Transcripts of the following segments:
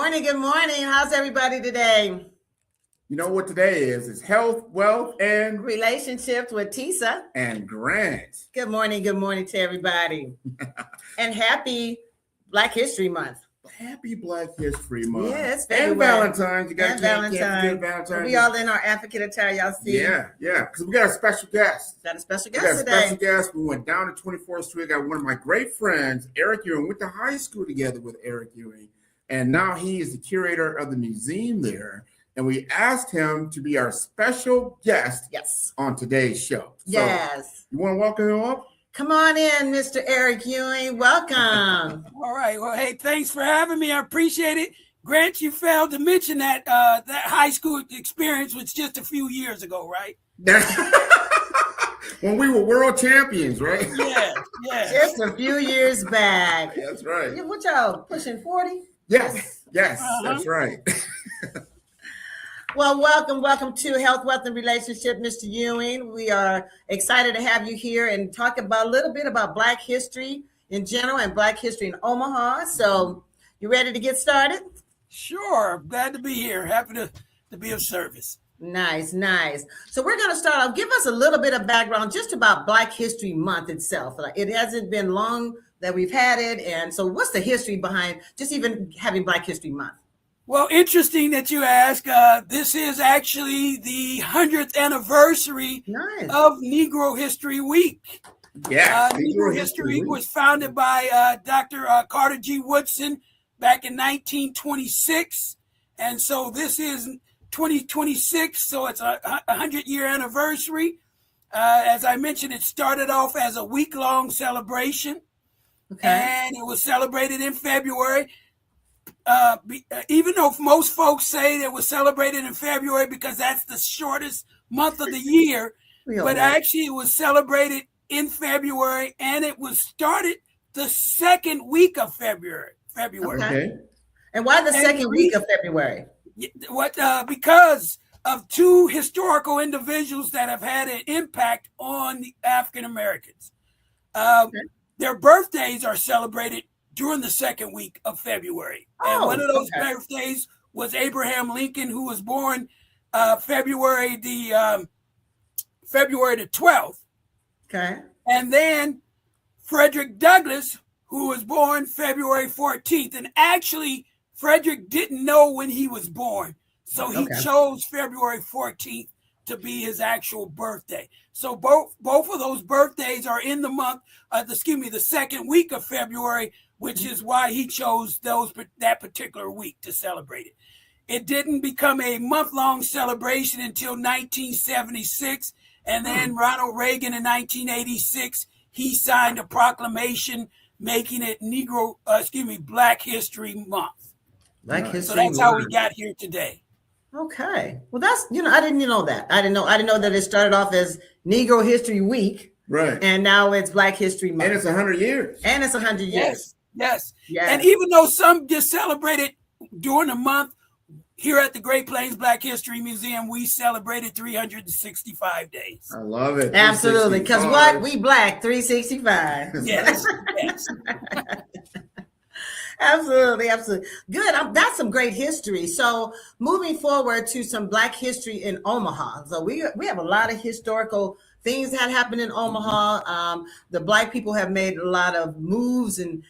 morning. Good morning. How's everybody today? You know what today is? It's health, wealth, and Relationships with Tisa and Grant. Good morning. Good morning to everybody. And happy Black History Month. Happy Black History Month. Yeah, it's and Valentine's. You got Valentine's. We all in our advocate attire, y'all see? Yeah. Because we got a special guest. Got a special guest today. Special guest. We went down to 24th Street. I got one of my great friends, Eric Ewing. Went to high school together with Eric Ewing. And now he is the curator of the museum there. And we asked him to be our special guest on today's show. Yes. You want to welcome him up? Come on in, Mr. Eric Ewing. Welcome. All right. Well, hey, thanks for having me. I appreciate it. Grant, you failed to mention that that high school experience was just a few years ago, right? When we were world champions, right? Yeah. Just a few years back. That's right. What y'all, pushing 40? Yes, That's right. Well, welcome to Health, Wealth, and Relationship, Mr. Ewing. We are excited to have you here and talk about a little bit about Black history in general and Black history in Omaha. So you ready to get started? Sure. Glad to be here. Happy to be of service. Nice. So we're going to start off. Give us a little bit of background just about Black History Month itself. It hasn't been long that we've had it. And so what's the history behind just even having Black History Month? Well, interesting that you ask. This is actually the 100th anniversary of Negro History Week. Yeah, Negro History Week was founded by Dr. Carter G. Woodson back in 1926. And so this is 2026, so it's a 100-year anniversary. As I mentioned, it started off as a week-long celebration, and it was celebrated in February. Even though most folks say it was celebrated in February because that's the shortest month of the year, but actually it was celebrated in February, and it was started the second week of February. Okay. And why the second week of February? Because of two historical individuals that have had an impact on the African Americans. Their birthdays are celebrated during the second week of February. And one of those birthdays was Abraham Lincoln, who was born February the 12th. Okay. And then Frederick Douglass, who was born February 14th. And actually, Frederick didn't know when he was born. So he chose February 14th to be his actual birthday. So both of those birthdays are in the month, the second week of February, which is why he chose that particular week to celebrate it. It didn't become a month-long celebration until 1976, and then Ronald Reagan in 1986, he signed a proclamation making it Black History Month. So that's how we got here today. Okay. Well, that's, I didn't know that. I didn't know that it started off as Negro History Week. Right. And now it's Black History Month. And it's 100 years. Yes. And even though some just celebrate it during the month, here at the Great Plains Black History Museum, we celebrated 365 days. I love it. Absolutely. Because what? We Black 365. Yes. Absolutely. Good. That's some great history. So moving forward to some Black history in Omaha. So we have a lot of historical things that happened in Omaha. The Black people have made a lot of moves and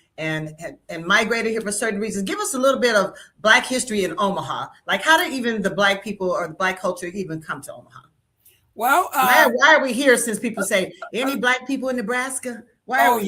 migrated here for certain reasons. Give us a little bit of Black history in Omaha. Like, how did even the Black people or the Black culture even come to Omaha? Well, why are we here? Since people say any Black people in Nebraska? Well,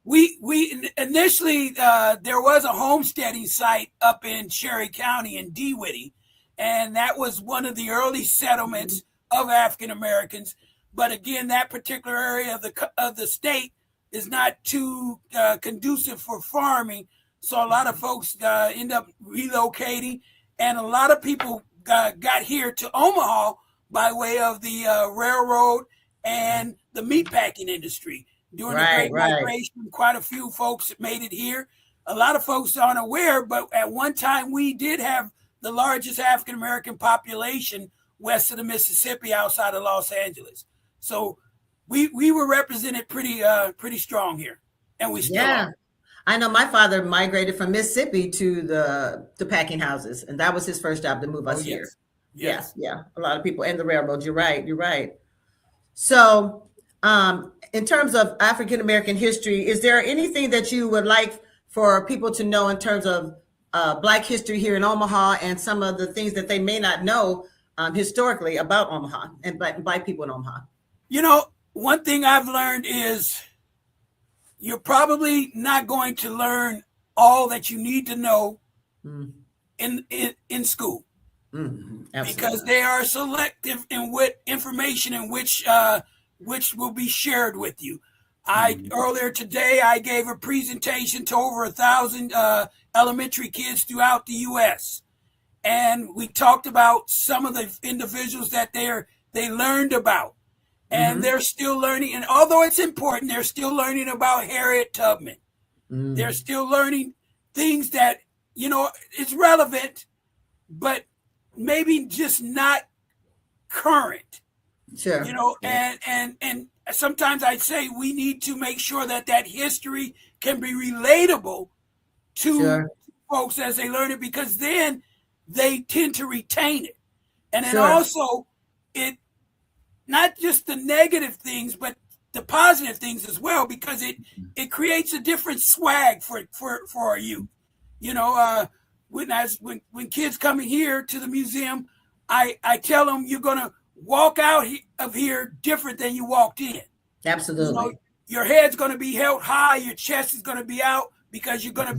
we initially there was a homesteading site up in Cherry County in DeWitty, and that was one of the early settlements of African Americans. But again, that particular area of the state is not too conducive for farming, so a lot of folks end up relocating, and a lot of people got here to Omaha by way of the railroad and the meatpacking industry. During the Great Migration, quite a few folks made it here. A lot of folks aren't aware, but at one time we did have the largest African American population west of the Mississippi, outside of Los Angeles. So we were represented pretty strong here, and we still are. I know my father migrated from Mississippi to the packing houses, and that was his first job to move us here. Yes. Yeah. A lot of people, and the railroad. You're right. You're right. So, in terms of African American history, is there anything that you would like for people to know in terms of Black history here in Omaha and some of the things that they may not know historically about Omaha and Black people in Omaha? You know, one thing I've learned is you're probably not going to learn all that you need to know in school. Because they are selective in what information in which will be shared with you. Earlier today I gave a presentation to over 1,000 elementary kids throughout the U.S. and we talked about some of the individuals that they learned about, and they're still learning. And although it's important, they're still learning about Harriet Tubman. They're still learning things that it's relevant, but maybe just not current. Sure. And sometimes I say we need to make sure that history can be relatable to folks as they learn it, because then they tend to retain it. And then also it not just the negative things, but the positive things as well, because it creates a different swag for our youth. When kids come in here to the museum, I tell them you're gonna walk out of here different than you walked in. Absolutely. Your head's gonna be held high, your chest is gonna be out, because you're gonna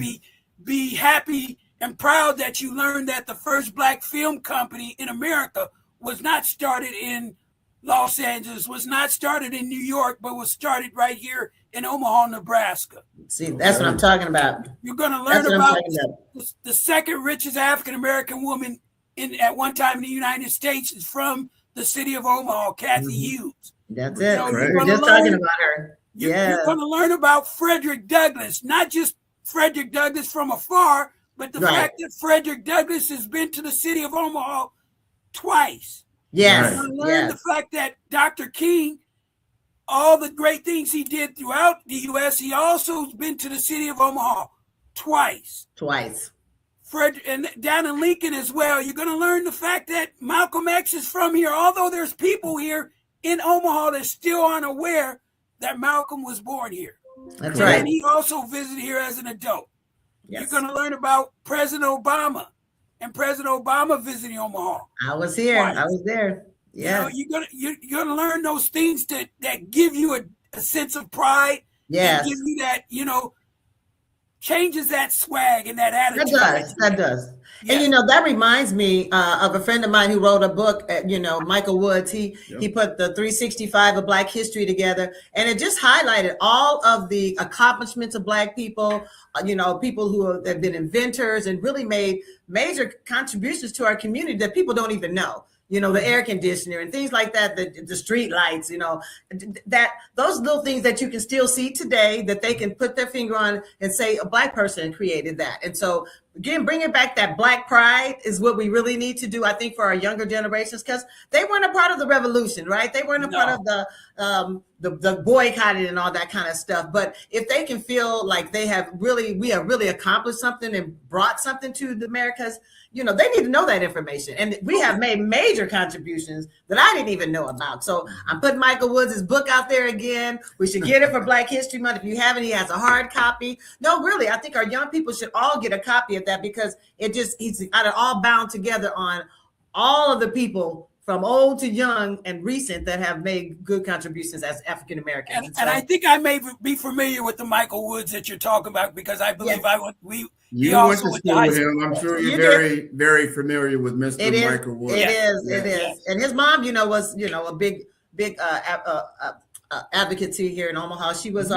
be happy and proud that you learned that the first Black film company in America was not started in Los Angeles, was not started in New York, but was started right here in Omaha, Nebraska. See, that's what I'm talking about. You're going to learn about the second richest African American woman at one time in the United States is from the city of Omaha, Kathy Hughes. That's it. We're just talking about her. You're going to learn about Frederick Douglass, not just Frederick Douglass from afar, but the fact that Frederick Douglass has been to the city of Omaha twice. Yes. You're going to learn the fact that Dr. King, all the great things he did throughout the U.S., he also has been to the city of Omaha twice. And down in Lincoln as well. You're going to learn the fact that Malcolm X is from here, although there's people here in Omaha that still aren't aware that Malcolm was born here. That's right. And he also visited here as an adult. Yes. You're going to learn about President Obama and President Obama visiting Omaha. I was here. I was there. Yeah. You're gonna learn those things that give you a sense of pride. Yes. And give you that, changes that swag and that attitude. That does. Yes. And that reminds me of a friend of mine who wrote a book, Michael Woods. He put the 365 of Black history together, and it just highlighted all of the accomplishments of Black people, people who have been inventors and really made major contributions to our community that people don't even know. The air conditioner and things like that, the street lights, that those little things that you can still see today that they can put their finger on and say a Black person created that. And so again, bringing back that Black pride is what we really need to do, I think, for our younger generations, because they weren't a part of the revolution, right? They weren't a part of the boycotting and all that kind of stuff. But if they can feel like we have really accomplished something and brought something to the Americas, they need to know that information. And we have made major contributions that I didn't even know about. So I'm putting Michael Woods' book out there again. We should get it for Black History Month. If you haven't, he has a hard copy. No, really, I think our young people should all get a copy of that, because he's got it all bound together on all of the people from old to young and recent that have made good contributions as African Americans. And I think I may be familiar with the Michael Woods that you're talking about, because I believe you went to school with him. I'm sure you're very, very familiar with Mr. Michael Woods. It is. And his mom, was, a big advocacy here in Omaha. She was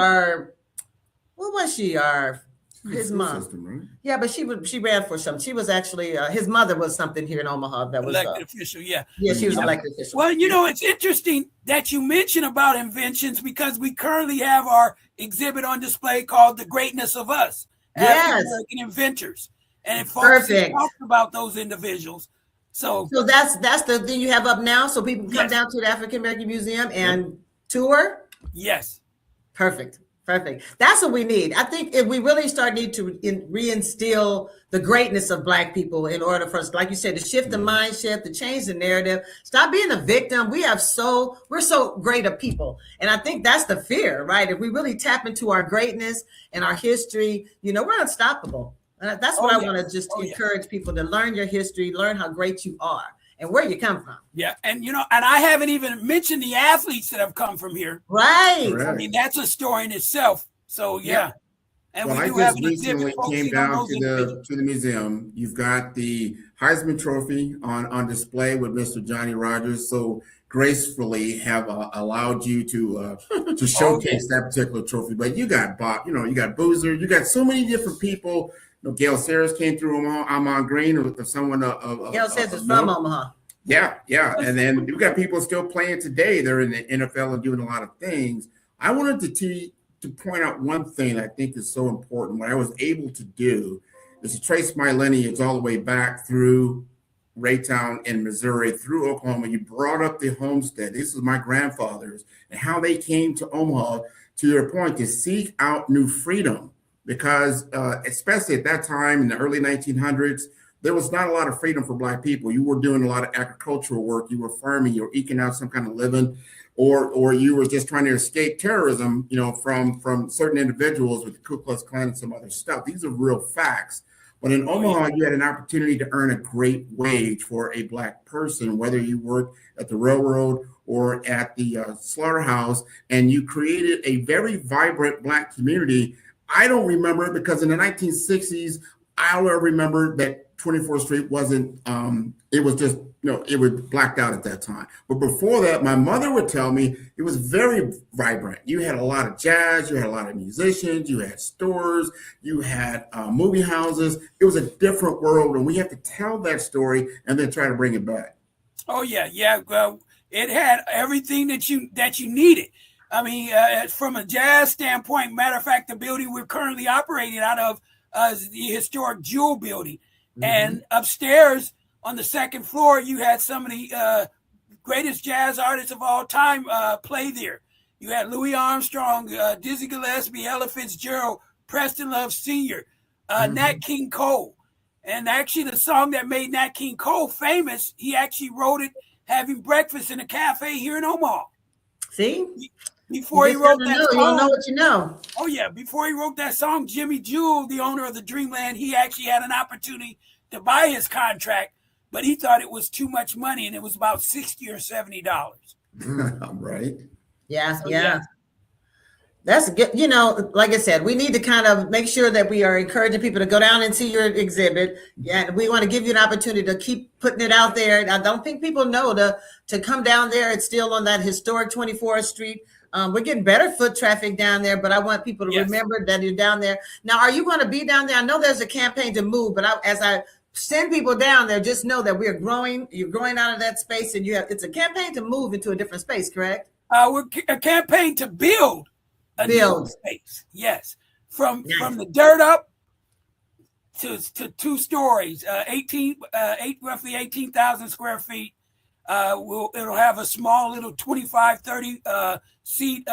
his mom. System, right? Yeah, but she ran for something. She was actually his mother was something here in Omaha that was elected official. Yeah, she was elected official. Well, it's interesting that you mention about inventions, because we currently have our exhibit on display called "The Greatness of Us." African American inventors, and it talks about those individuals. So that's the thing you have up now, so people can come down to the African American Museum and tour. Yes. Perfect. Perfect. That's what we need. I think if we really need to reinstill the greatness of Black people in order for us, like you said, to shift the mind shift, to change the narrative, stop being a victim. We're so great of people. And I think that's the fear, right? If we really tap into our greatness and our history, we're unstoppable. That's what I want to just encourage people to learn your history, learn how great you are and where you come from. Yeah. And, and I haven't even mentioned the athletes that have come from here. Right. Correct. I mean, that's a story in itself. So, yeah. And well, I just recently came down to the museum. You've got the Heisman Trophy on display with Mr. Johnny Rodgers. So gracefully have allowed you to showcase that particular trophy. But you got Bob, you got Boozer, you got so many different people. Gail Sayers came through Omaha. Amon Green, with someone. Gail Sayers is from Omaha. Yeah. And then you've got people still playing today. They're in the NFL and doing a lot of things. I wanted to point out one thing I think is so important. What I was able to do is to trace my lineage all the way back through Raytown in Missouri, through Oklahoma. You brought up the homestead. This is my grandfathers and how they came to Omaha, to your point, to seek out new freedom. Because especially at that time in the early 1900s, there was not a lot of freedom for Black people. You were doing a lot of agricultural work. You were farming. You were eking out some kind of living, or you were just trying to escape terrorism, from certain individuals with the Ku Klux Klan and some other stuff. These are real facts. But in Omaha, you had an opportunity to earn a great wage for a Black person, whether you worked at the railroad or at the slaughterhouse, and you created a very vibrant Black community. I don't remember it because in the 1960s, I remember that 24th Street wasn't, it was just, it was blacked out at that time. But before that, my mother would tell me it was very vibrant. You had a lot of jazz, you had a lot of musicians, you had stores, you had movie houses. It was a different world, and we have to tell that story and then try to bring it back. Oh, yeah. Well, it had everything that you needed. I mean, from a jazz standpoint, matter of fact, the building we're currently operating out of is the historic Jewel building. Mm-hmm. And upstairs on the second floor, you had some of the greatest jazz artists of all time play there. You had Louis Armstrong, Dizzy Gillespie, Ella Fitzgerald, Preston Love Sr., Nat King Cole. And actually, the song that made Nat King Cole famous, he actually wrote it having breakfast in a cafe here in Omaha. See? Before he wrote that song, you don't know what you know. Oh, yeah. Before he wrote that song, Jimmy Jewell, the owner of the Dreamland, he actually had an opportunity to buy his contract, but he thought it was too much money, and it was about $60 or $70. Right. Yeah. That's good. Like I said, we need to kind of make sure that we are encouraging people to go down and see your exhibit. Yeah, we want to give you an opportunity to keep putting it out there. I don't think people know to come down there. It's still on that historic 24th Street. We're getting better foot traffic down there, but I want people to remember that you're down there. Now, are you going to be down there? I know there's a campaign to move, but as I send people down there, just know that we're growing. You're growing out of that space, and it's a campaign to move into a different space, correct? We're a campaign to build a new space. Yes, from the dirt up to 2 stories, roughly 18,000 square feet. It'll have a small little 25, 30 seat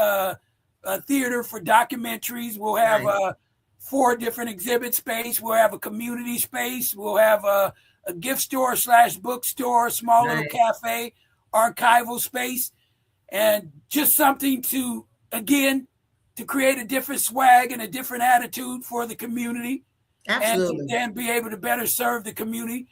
theater for documentaries. We'll have 4 different exhibit space. We'll have a community space. We'll have a gift store / bookstore, small little cafe, archival space, and just something to create a different swag and a different attitude for the community. Absolutely. And to then be able to better serve the community.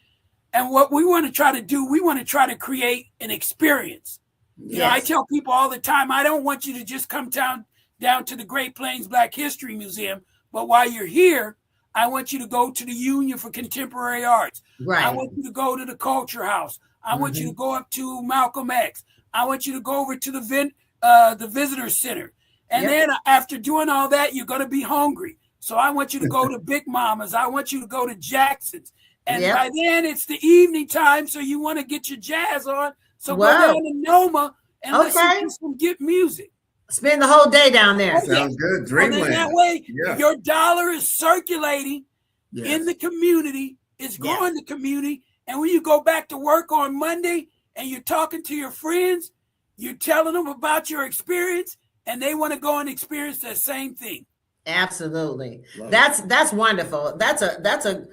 And what we want to try to do, we want to try to create an experience. Yes. I tell people all the time, I don't want you to just come down to the Great Plains Black History Museum, but while you're here, I want you to go to the Union for Contemporary Arts. Right. I want you to go to the Culture House. I want you to go up to Malcolm X. I want you to go over to the Visitor Center. And then after doing all that, you're going to be hungry. So I want you to go to Big Mama's. I want you to go to Jackson's. And by then it's the evening time, so you want to get your jazz on. So go down to Noma and listen to some good music. Spend the whole day down there. Sounds good. Dreamland. And that way, your dollar is circulating in the community. It's growing the community. And when you go back to work on Monday and you're talking to your friends, you're telling them about your experience, and they want to go and experience the same thing. Absolutely. Love That's wonderful. That's a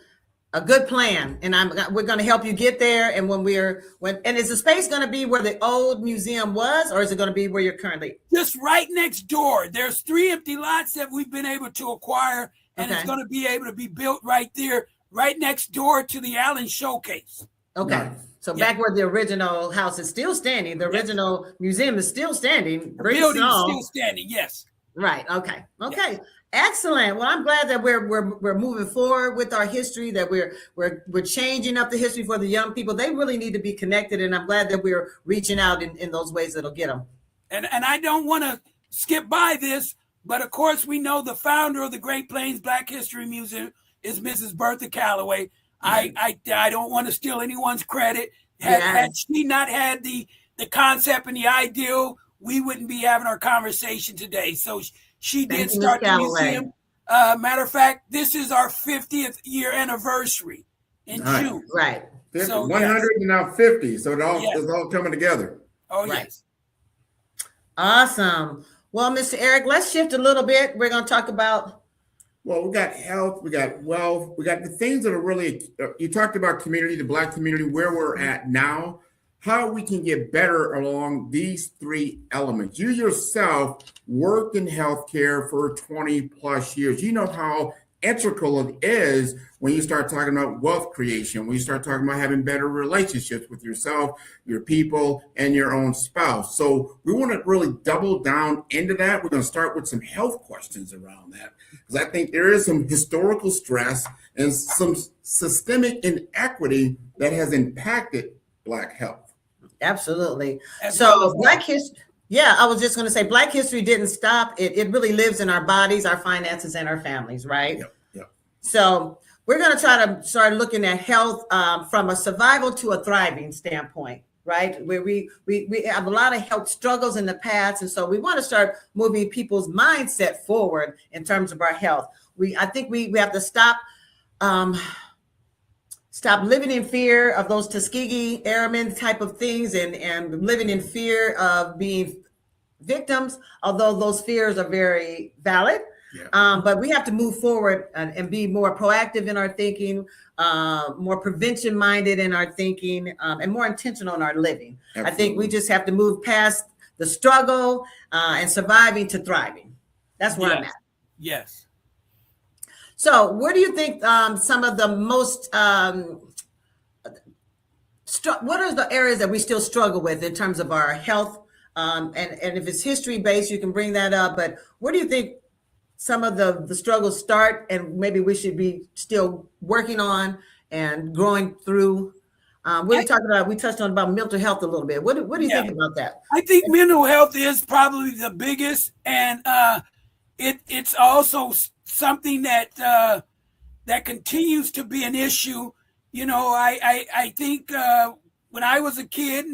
good plan, and we're going to help you get there. And and is the space going to be where the old museum was, or is it going to be where you're currently? Just right next door. There's 3 empty lots that we've been able to acquire, and Okay. it's going to be able to be built right there, right next door to the Allen Showcase. Okay. Nice. So back where the original house is still standing, the original museum is still standing. The building is still standing. Yes. Right. Okay. Okay. Excellent. Well, I'm glad that we're moving forward with our history, that we're changing up the history for the young people. They really need to be connected, and I'm glad that we're reaching out in those ways that'll get them. And I don't want to skip by this, but of course we know the founder of the Great Plains Black History Museum is Mrs. Bertha Calloway. I don't want to steal anyone's credit. Had she not had the concept and the ideal, we wouldn't be having our conversation today. So she did start the museum. Matter of fact, this is our 50th year anniversary in June. Right. So 100 and now 50. So it's all coming together. Oh, right. Yes. Awesome. Well, Mr. Eric, let's shift a little bit. We're going to talk about. Well, we got health, we got wealth, we got the things that are really, you talked about community, the Black community, where we're at now, how we can get better along these 3 elements. You yourself worked in healthcare for 20 plus years. You know how integral it is when you start talking about wealth creation, when you start talking about having better relationships with yourself, your people, and your own spouse. So we want to really double down into that. We're going to start with some health questions around that, because I think there is some historical stress and some systemic inequity that has impacted Black health. Absolutely. So Black history. Yeah, I was just going to say Black history didn't stop. It really lives in our bodies, our finances, and our families, right? Yep. So we're going to try to start looking at health from a survival to a thriving standpoint, right? Where we have a lot of health struggles in the past, and so we want to start moving people's mindset forward in terms of our health. I think we have to stop living in fear of those Tuskegee Airmen type of things and living in fear of being victims, although those fears are very valid. Yeah. But we have to move forward and be more proactive in our thinking, more prevention minded in our thinking, and more intentional in our living. Absolutely. I think we just have to move past the struggle and surviving to thriving. That's where I'm at. Yes. So where do you think some of the most, what are the areas that we still struggle with in terms of our health? And if it's history based, you can bring that up. But where do you think some of the struggles start and maybe we should be still working on and growing through? We touched on about mental health a little bit. What do you think about that? I think mental health is probably the biggest, and it's also something that continues to be an issue. You know, I think when I was a kid,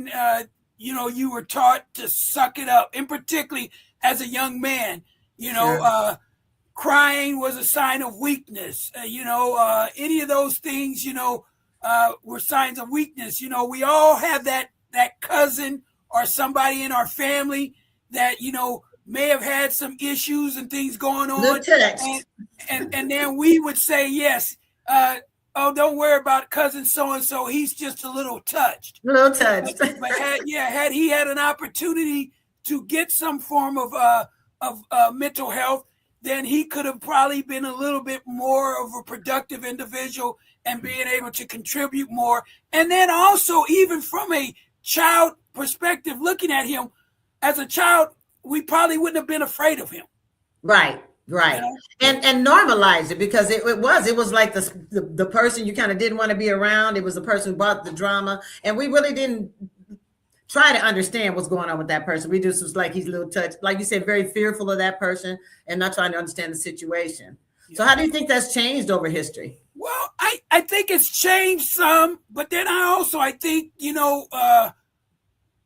you were taught to suck it up, and particularly as a young man, crying was a sign of weakness. Any of those things, were signs of weakness. We all have that cousin or somebody in our family that, may have had some issues and things going on. And then we would say, yes, don't worry about cousin so-and-so. He's just a little touched. But had he had an opportunity to get some form of mental health, then he could have probably been a little bit more of a productive individual and being able to contribute more. And then also, even from a child perspective, looking at him as a child, we probably wouldn't have been afraid of him. Right. And normalize it, because it was like the person you kind of didn't want to be around. It was the person who brought the drama, and we really didn't try to understand what's going on with that person. We just was like, he's a little touched, like you said, very fearful of that person and not trying to understand the situation. So how do you think that's changed over history? Well, I think it's changed some, but then I think,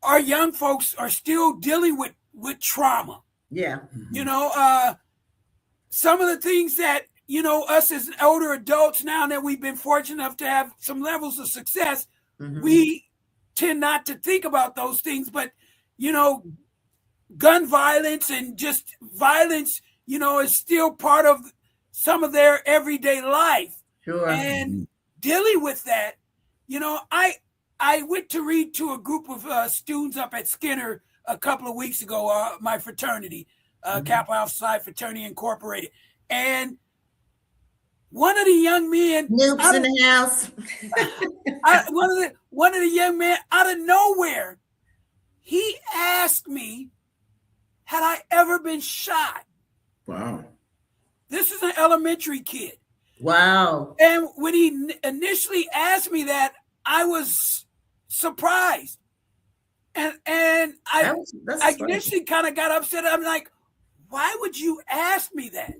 our young folks are still dealing with trauma. Yeah. Some of the things that, us as older adults, now that we've been fortunate enough to have some levels of success, we tend not to think about those things. But, gun violence and just violence, is still part of some of their everyday life. Sure. And dealing with that, I went to read to a group of students up at Skinner a couple of weeks ago, my fraternity, Kappa Alpha Psi Fraternity Incorporated. And one of the young men, Noobs in the house. one of the young men out of nowhere, he asked me, had I ever been shot? Wow. This is an elementary kid. Wow. And when he initially asked me that, I was surprised. And I initially kind of got upset. I'm like, why would you ask me that?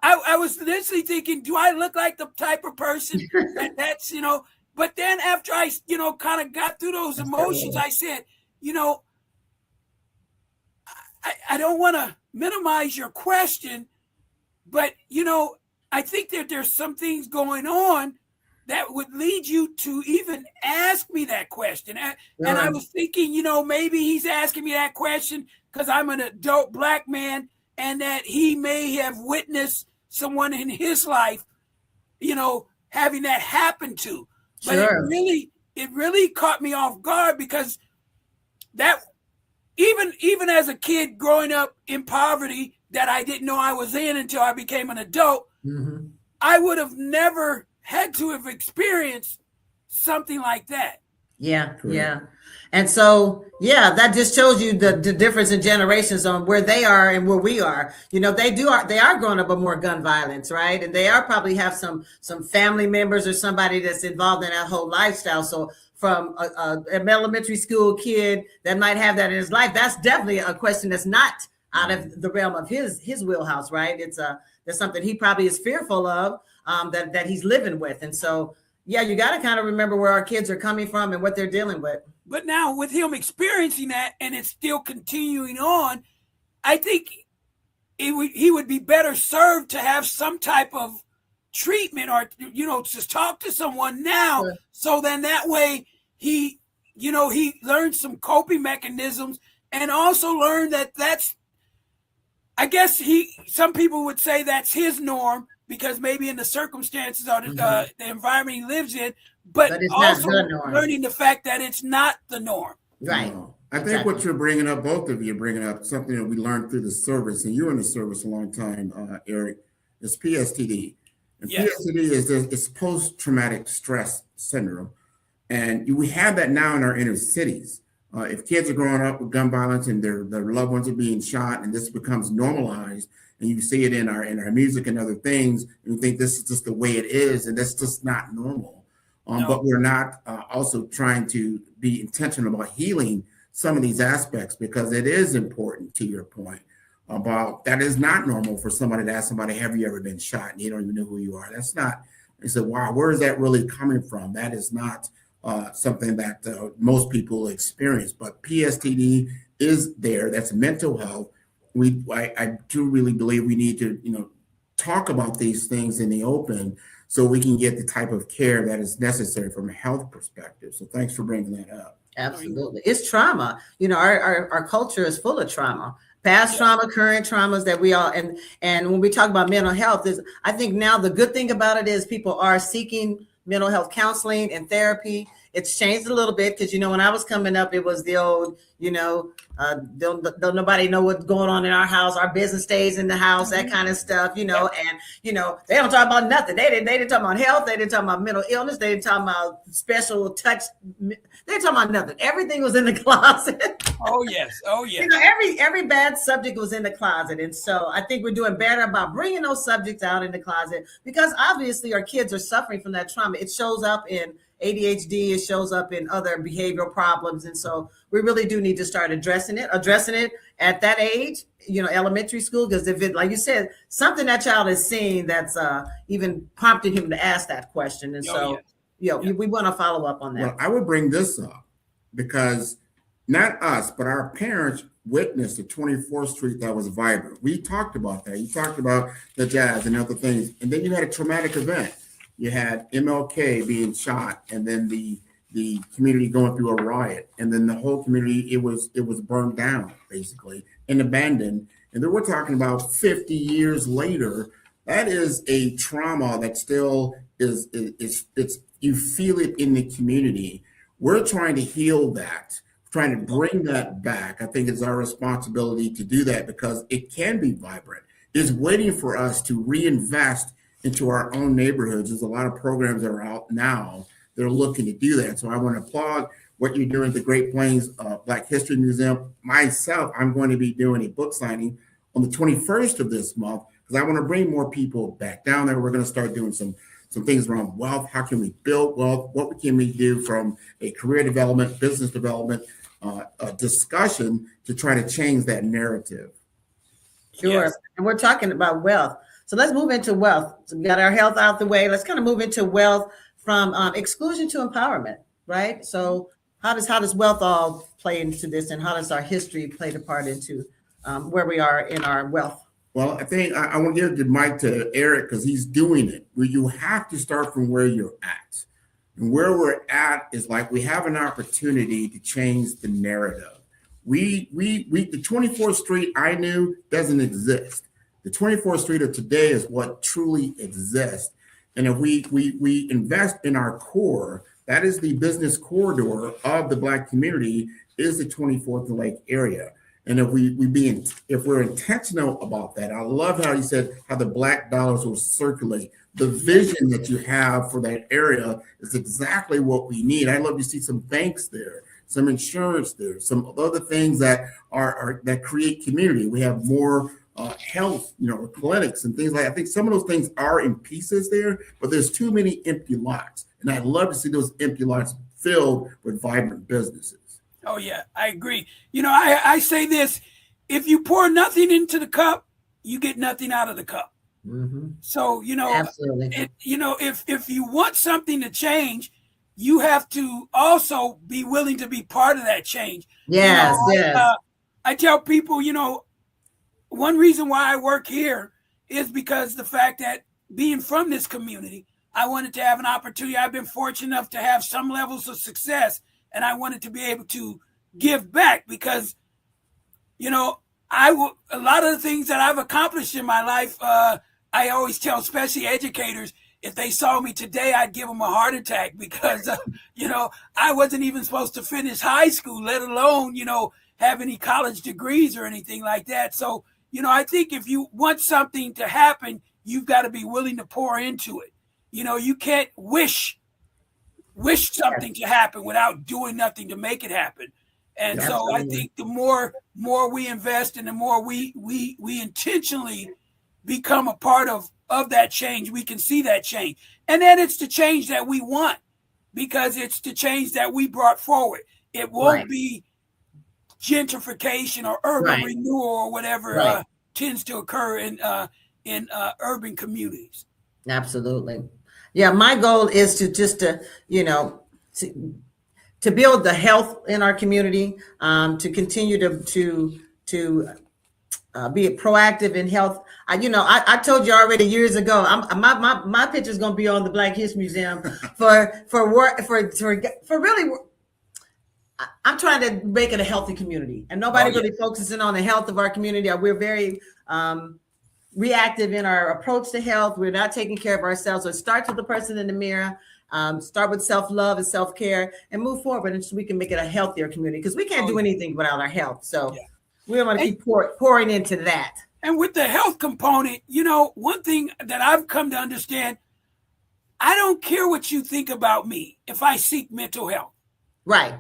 I was initially thinking, do I look like the type of person that's, but then after I, kind of got through those emotions, I said, I don't want to minimize your question, but, I think that there's some things going on that would lead you to even ask me that question. And I was thinking, maybe he's asking me that question because I'm an adult Black man and that he may have witnessed someone in his life, having that happen to. But it really caught me off guard because that even as a kid growing up in poverty that I didn't know I was in until I became an adult, I would have never had to have experienced something like that. Yeah. And so, that just shows you the difference in generations on where they are and where we are. They are growing up with more gun violence, right? And they are probably have some family members or somebody that's involved in that whole lifestyle. So from an elementary school kid that might have that in his life, that's definitely a question that's not out of the realm of his wheelhouse, right? There's something he probably is fearful of that he's living with. And so, you got to kind of remember where our kids are coming from and what they're dealing with. But now with him experiencing that and it's still continuing on, I think he would be better served to have some type of treatment or, just talk to someone now. Sure. So then that way he learned some coping mechanisms and also learned that's, I guess some people would say that's his norm because maybe in the circumstances or the environment he lives in, but also learning the fact that it's not the norm. Right. No. I think what you're bringing up, both of you are bringing up something that we learned through the service, and you were in the service a long time, Eric, is PSTD. And PSTD is post-traumatic stress syndrome. And we have that now in our inner cities. If kids are growing up with gun violence and their loved ones are being shot and this becomes normalized, and you see it in our music and other things, and you think this is just the way it is, and that's just not normal. No. But we're not also trying to be intentional about healing some of these aspects because it is important, to your point, about that is not normal for somebody to ask somebody, have you ever been shot? And you don't even know who you are. That's not, I said, wow, where is that really coming from? That is not something that most people experience, but PSTD is there. That's mental health. I do really believe we need to, talk about these things in the open so we can get the type of care that is necessary from a health perspective. So thanks for bringing that up. Absolutely. It's trauma. Our culture is full of trauma, past trauma, current traumas that we all, and when we talk about mental health I think now the good thing about it is people are seeking mental health counseling and therapy. It's changed a little bit because, when I was coming up, it was the old, don't nobody know what's going on in our house. Our business stays in the house, that kind of stuff, and, they don't talk about nothing. They didn't talk about health. They didn't talk about mental illness. They didn't talk about special touch. They didn't talk about nothing. Everything was in the closet. Oh, yes. Every bad subject was in the closet. And so I think we're doing better about bringing those subjects out in the closet because obviously our kids are suffering from that trauma. It shows up in ADHD, it shows up in other behavioral problems. And so we really do need to start addressing it at that age, elementary school, because if it, like you said, something that child is seeing that's even prompting him to ask that question. And we want to follow up on that. Well, I would bring this up because not us, but our parents witnessed the 24th Street that was vibrant. We talked about that. You talked about the jazz and other things. And then you had a traumatic event. You had MLK being shot, and then the the community going through a riot, and then the whole community it was burned down basically and abandoned. And then we're talking about 50 years later. That is a trauma that still is it's you feel it in the community. We're trying to heal that, trying to bring that back. I think it's our responsibility to do that because it can be vibrant. It's waiting for us to reinvest into our own neighborhoods. There's a lot of programs that are out now that are looking to do that. So I want to applaud what you're doing at the Great Plains Black History Museum. Myself, I'm going to be doing a book signing on the 21st of this month because I want to bring more people back down there. We're going to start doing some things around wealth. How can we build wealth? What can we do from a career development, business development discussion to try to change that narrative? Sure. Yes. And we're talking about wealth. So let's move into wealth. So we got our health out the way. Let's kind of move into wealth from exclusion to empowerment, right? So how does wealth all play into this, and how does our history play a part into where we are in our wealth? Well, I think I want to give the mic to Eric because he's doing it. Where you have to start from where you're at. And where we're at is like we have an opportunity to change the narrative. The 24th Street I knew doesn't exist. The 24th Street of today is what truly exists. And if we invest in our core, that is the business corridor of the Black community, is the 24th and Lake area. And if we're intentional about that, I love how you said how the Black dollars will circulate. The vision that you have for that area is exactly what we need. I love to see some banks there, some insurance there, some other things that are that create community. We have more health, clinics and things like that. I think some of those things are in pieces there, but there's too many empty lots. And I'd love to see those empty lots filled with vibrant businesses. Oh, yeah, I agree. I say this, if you pour nothing into the cup, you get nothing out of the cup. Mm-hmm. So, Absolutely. if you want something to change, you have to also be willing to be part of that change. Yes, yes. I tell people, one reason why I work here is because the fact that being from this community, I wanted to have an opportunity. I've been fortunate enough to have some levels of success, and I wanted to be able to give back because, a lot of the things that I've accomplished in my life, I always tell especially educators, if they saw me today, I'd give them a heart attack because, I wasn't even supposed to finish high school, let alone, have any college degrees or anything like that. So, I think if you want something to happen, you've got to be willing to pour into it. You can't wish something to happen without doing nothing to make it happen. And Absolutely. So I think the more we invest and the more we intentionally become a part of that change, we can see that change. And then it's the change that we want because it's the change that we brought forward. It won't be gentrification or urban renewal or whatever tends to occur in urban communities. Absolutely. Yeah, my goal is to build the health in our community, to continue to be proactive in health. I told you already years ago. My picture is going to be on the Black History Museum for really. I'm trying to make it a healthy community, and nobody really focusing on the health of our community. We're very reactive in our approach to health. We're not taking care of ourselves. So it starts with the person in the mirror. Start with self-love and self-care, and move forward, and so we can make it a healthier community because we can't do anything without our health. So we want to keep pouring into that. And with the health component, one thing that I've come to understand, I don't care what you think about me if I seek mental health. Right.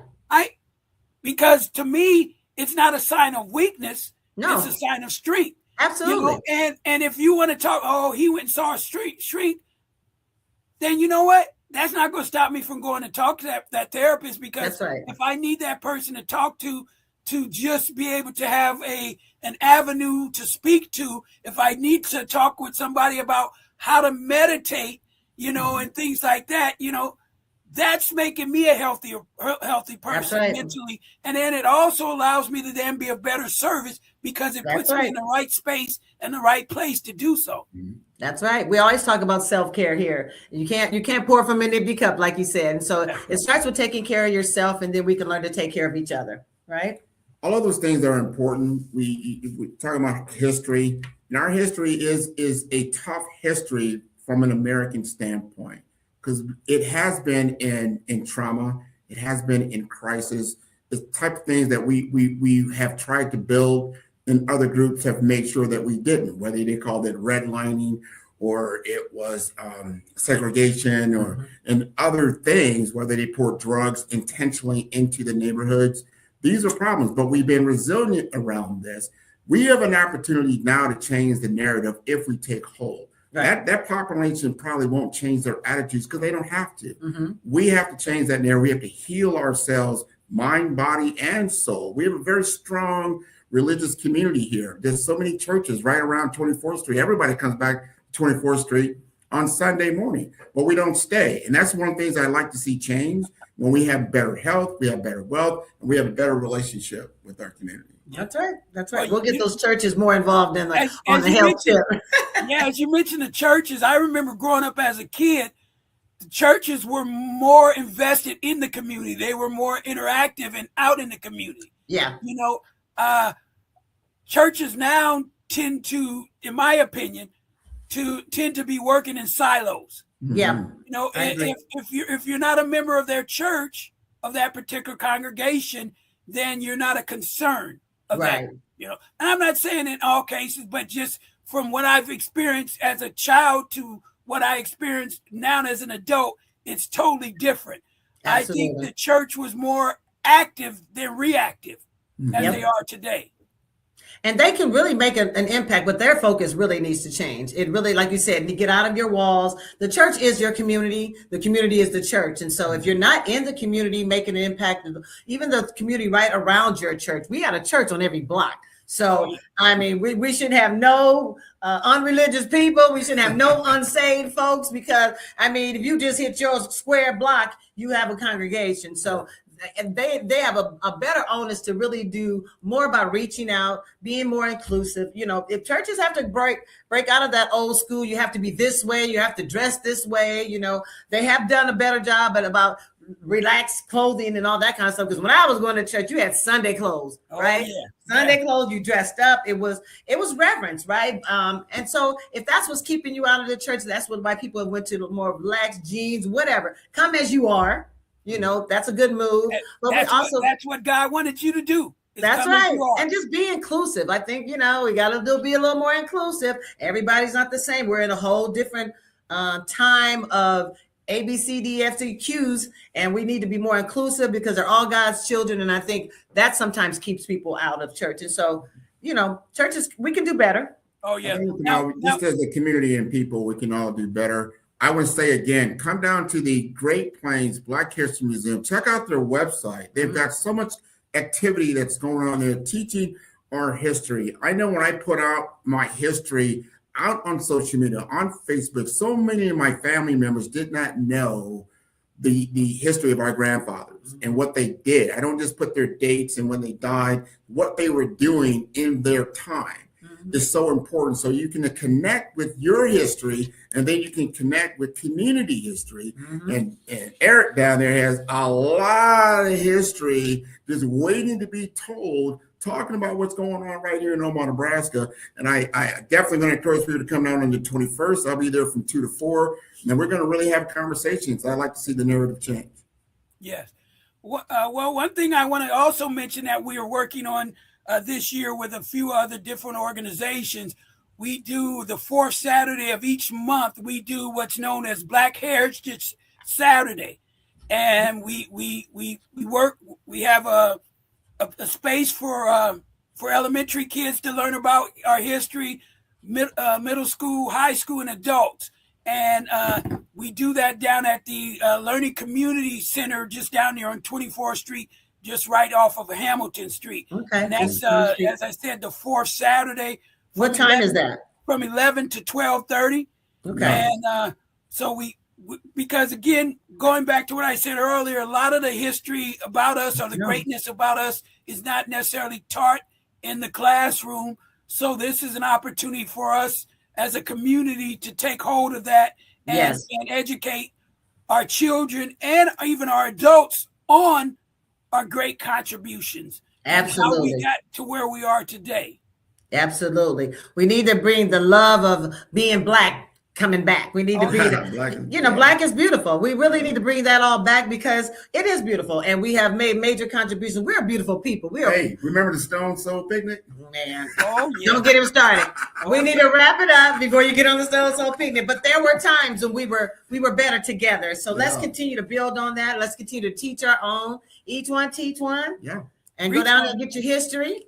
Because to me, it's not a sign of weakness. No. It's a sign of strength. Absolutely. And if you want to talk, he went and saw a shrink, then you know what? That's not going to stop me from going to talk to that therapist, because if I need that person to talk to just be able to have an avenue to speak to, if I need to talk with somebody about how to meditate, and things like that, that's making me a healthy person mentally. And then it also allows me to then be a better service because it puts me in the right space and the right place to do so. That's right. We always talk about self-care here. You can't pour from an empty cup, like you said. And so it starts with taking care of yourself, and then we can learn to take care of each other, right? All of those things are important. We talk about history, and our history is a tough history from an American standpoint, because it has been in trauma, it has been in crisis. The type of things that we have tried to build, and other groups have made sure that we didn't, whether they called it redlining or it was segregation or and other things, whether they poured drugs intentionally into the neighborhoods. These are problems, but we've been resilient around this. We have an opportunity now to change the narrative if we take hold. Right. That population probably won't change their attitudes because they don't have to. Mm-hmm. We have to change that narrative. We have to heal ourselves, mind, body, and soul. We have a very strong religious community here. There's so many churches right around 24th Street. Everybody comes back to 24th Street on Sunday morning, but we don't stay. And that's one of the things I like to see change. When we have better health, we have better wealth, and we have a better relationship with our community. That's right. That's right. We'll get those churches more involved in on the health tip. Yeah, as you mentioned the churches, I remember growing up as a kid, the churches were more invested in the community. They were more interactive and out in the community. Yeah. You know, churches now tend to, in my opinion, tend to be working in silos. Yeah. You know, if you're not a member of their church, of that particular congregation, then you're not a concern of that. You know, and I'm not saying in all cases, but just from what I've experienced as a child to what I experienced now as an adult, it's totally different. Absolutely. I think the church was more active than reactive as they are today. And they can really make an impact, but their focus really needs to change. It really, like you said, to get out of your walls. The church is your community. The community is the church. And so if you're not in the community making an impact, even the community right around your church, we got a church on every block. So, I mean, we should have no unreligious people. We should have no unsaved folks because, I mean, if you just hit your square block, you have a congregation. So and they have a better onus to really do more about reaching out, being more inclusive. You know, if churches have to break out of that old school, you have to be this way, you have to dress this way. You know, they have done a better job about relaxed clothing and all that kind of stuff. Because when I was going to church, you had Sunday clothes, right? Yeah. Sunday clothes, you dressed up. It was reverence, right? And so if that's what's keeping you out of the church, that's why people went to the more relaxed jeans, whatever. Come as you are. You know, that's a good move. But that's what God wanted you to do. That's right. And just be inclusive. I think, you know, we got to be a little more inclusive. Everybody's not the same. We're in a whole different time of A, B, C, D, F, G, Qs, and we need to be more inclusive because they're all God's children. And I think that sometimes keeps people out of church. And so, you know, churches, we can do better. Oh, yeah. Just as a community and people, we can all do better. I would say again, come down to the Great Plains Black History Museum. Check out their website. They've got so much activity that's going on there, teaching our history. I know when I put out my history out on social media, on Facebook, so many of my family members did not know the history of our grandfathers and what they did. I don't just put their dates and when they died, what they were doing in their time. Is so important. So you can connect with your history and then you can connect with community history. And Eric down there has a lot of history just waiting to be told, talking about what's going on right here in Omaha, Nebraska. And I definitely going to encourage people to come down on the 21st. I'll be there from 2 to 4. And we're going to really have conversations. I like to see the narrative change. Yes. Well, one thing I want to also mention that we are working on this year with a few other different organizations. We do the fourth Saturday of each month. We do what's known as Black Heritage Saturday, and we work. We have a space for elementary kids to learn about our history, middle school, high school, and adults. And we do that down at the Learning Community Center, just down there on 24th Street. Just right off of Hamilton Street. Okay. And that's, as I said, the fourth Saturday. What time is that? From 11 to 12:30. Okay. And so we, because again, going back to what I said earlier, a lot of the history about us or the greatness about us is not necessarily taught in the classroom. So this is an opportunity for us as a community to take hold of that and, Yes. and educate our children and even our adults on our great contributions. Absolutely. And how we got to where we are today. Absolutely. We need to bring the love of being Black coming back. We need to be, Black is beautiful. We really need to bring that all back because it is beautiful. And we have made major contributions. We're beautiful people. Hey, remember the Stone Soul picnic? Man, Oh, yeah. don't get him started. We need to wrap it up before you get on the Stone Soul picnic. But there were times when we were better together. So let's continue to build on that. Let's continue to teach our own. Each one teach one. Yeah. And go down and get your history.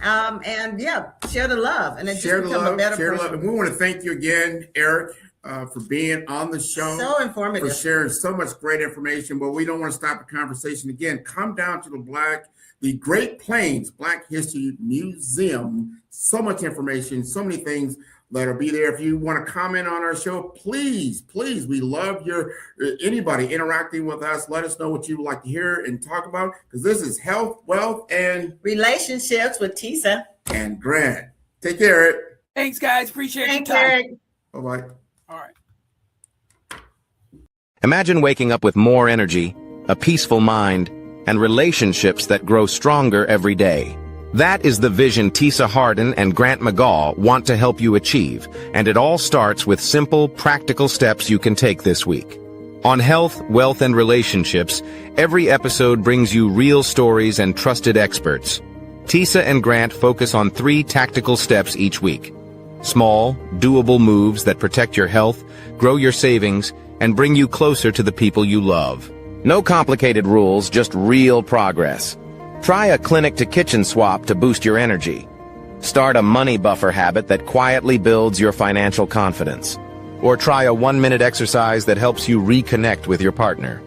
And share the love and then Share just the become love, a better share the person. love. And we want to thank you again, Eric, for being on the show. So informative. For sharing so much great information. But we don't want to stop the conversation. Again, come down to the Great Plains Black History Museum. So much information, so many things that'll be there. If you want to comment on our show, please, we love anybody interacting with us. Let us know what you would like to hear and talk about, because this is health, wealth, and relationships with Tisa and Grant. Take care, Eric. Thanks, guys. Appreciate your Thanks, time. Eric. Bye-bye. All right. Imagine waking up with more energy, a peaceful mind, and relationships that grow stronger every day. That is the vision Tisa Harden and Grant McGaw want to help you achieve, and it all starts with simple, practical steps you can take this week. On Health, Wealth, and Relationships, every episode brings you real stories and trusted experts. Tisa and Grant focus on 3 tactical steps each week. Small, doable moves that protect your health, grow your savings, and bring you closer to the people you love. No complicated rules, just real progress. Try a clinic-to-kitchen swap to boost your energy. Start a money buffer habit that quietly builds your financial confidence. Or try a 1-minute exercise that helps you reconnect with your partner.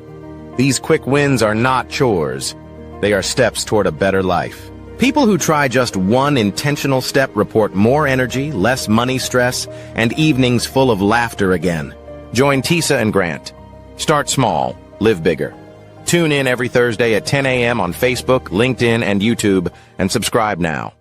These quick wins are not chores. They are steps toward a better life. People who try just one intentional step report more energy, less money stress, and evenings full of laughter again. Join Tisa and Grant. Start small, live bigger. Tune in every Thursday at 10 a.m. on Facebook, LinkedIn, and YouTube, and subscribe now.